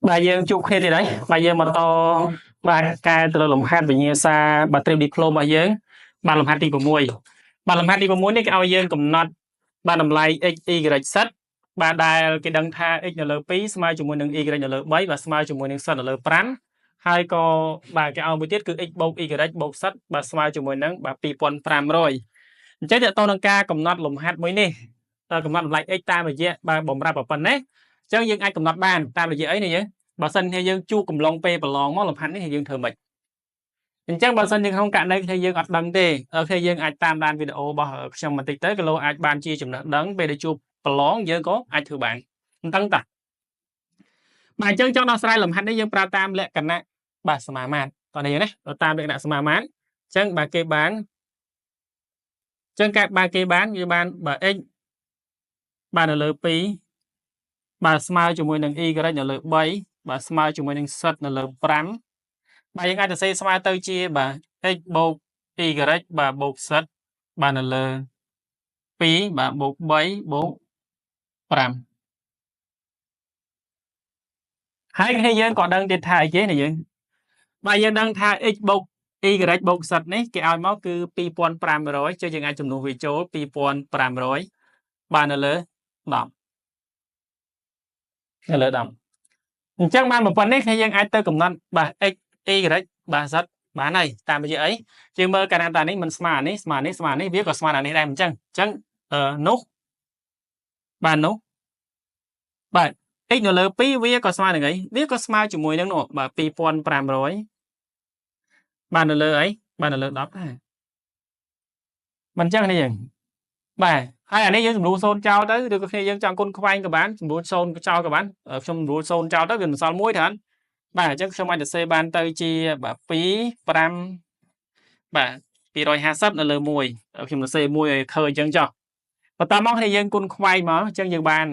Bà dương chụp khi thì đấy bà dương mà to bà ca từ lồng hạt về như xa bà tìm diploma dương bà làm hạt đi của mùi bà làm hạt đi của mùi này cái ao dương cũng nọt bà làm lại x y gạch sắt bà đài cái đăng tha x là phí smile cho mùi nâng y gạch là bấy và smile cho mùi nâng sắt là pran hai co bà cái ao mới tiết cứ x bốc y gạch bốc sắt bà smile cho mùi nâng bà pi pon pram rồi chắc là to nâng ca cũng nọt lồng hạt mới nè cũng nọt lại x ta mà dễ bà bồng ra bảo phần đấy chứ nhưng ai cũng nọt bàn ta là dễ ấy này nhé bà sân hay dương chu cùng long pe bà lon món làm hành thì dương thừa mịch chắc bà sân nhưng không cạn đây thì dương ọt đăng tê ở khi dương ai tam đan video bà trong mà thực tế cái lô ai ban chia chùm đấng về để chu bà lon dương có ai thừa bạn tăng tặc bà chân cho nó sai làm hành đấy dương pra tam lệ cần nè bà sma man còn này đấy ở tam được đã sma man chân bà kê bán chân các bà kê bán như ban bà x bà là lỡ phí bà smile cho môi nâng y cái là lỡ bấy bà smile cho môi nâng sắt là lỡ pram bàยังอาจจะ say smile ទៅជាបាទ x បូក y បាទបូក z បាទនៅលើ2បាទបូក3បូក5ហើយគ្នាយើងក៏ដឹងទៀតថាអីគេណាយើងបាទយើងដឹងថា x បូក y បូក z នេះគេឲ្យមកគឺ2500ចុះយើងអាចចំនួនវាចូល2500បាទនៅលើ10នៅលើ10អញ្ចឹងបានប៉ុណ្ណេះគ្នាយើងអាចទៅកំណត់បាទ x y បាទ z បានហើយតាមរយៈអីយើងមើលកាលណាតានេះមិនស្មើនេះស្មើនេះស្មើនេះវាក៏ស្មើអានេះដែរអញ្ចឹងនោះបាទនោះបាទ x នៅលើ2វាក៏ស្មើនឹងអីវាក៏ស្មើជាមួយនឹងនោះបាទ2500បាទនៅលើអីបាទនៅលើ10ដែរមិនអញ្ចឹងនេះយើងបាទហើយអានេះយើងសម្រួល0ចោលទៅឬក៏គ្នាយើងចង់គុណខ្វែងក៏បានសម្រួល0ចោលក៏បានខ្ញុំសម្រួល0ចោលទៅវាមិនសល់1ទេបាទអញ្ចឹងខ្ញុំអាចទៅសេបានទៅជាបាទ2 5បាទ250នៅលើ1ខ្ញុំទៅសេ1ឲ្យឃើញអញ្ចឹងចុះបន្តមកគ្នាយើងគុណខ្វែងមកអញ្ចឹងយើងបាន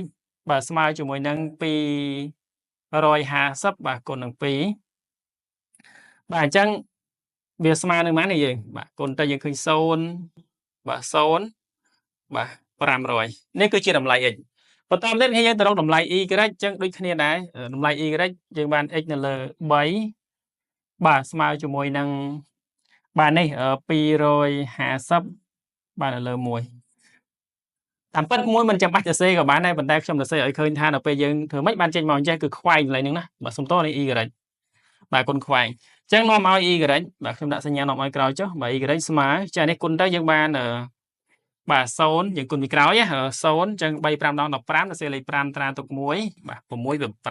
x បាទស្មើជាមួយនឹង250បាទគុណនឹង2បាទអញ្ចឹងវាស្មើនឹងប៉ុន្មាននេះយើងបាទគុណទៅយើងឃើញ0បាទ0បាទ500នេះគឺជាតម្លៃ x បន្តមកទៀតគ្នាយើងទៅរកតម្លៃ y អញ្ចឹងដូចគ្នាដែរតម្លៃ y យើងបាន x នៅលើ3បាទស្មើជាមួយនឹងបាទនេះ250បាទនៅលើ1តាមពិតមួយមិនចាំបាច់ទៅសេក៏បានដែរប៉ុន្តែខ្ញុំទៅសេឲ្យឃើញថាដល់ពេលយើងធ្វើម៉េចបានចេញមកអញ្ចេះគឺខ្វែងកន្លែងហ្នឹងណាបាទសុំតោះនេះ y បាទគុណខ្វែងអញ្ចឹងនាំឲ្យ y បាទខ្ញុំដាក់សញ្ញានាំឲ្យក្រោយចុះបាទ y ស្មើចានេះគុណទៅយើងបានបាទ0យើងគុណពីក្រោយ0អញ្ចឹង3 5 ដល់ 15ទៅសេលេខ5ត្រាទុក1បាទ6វា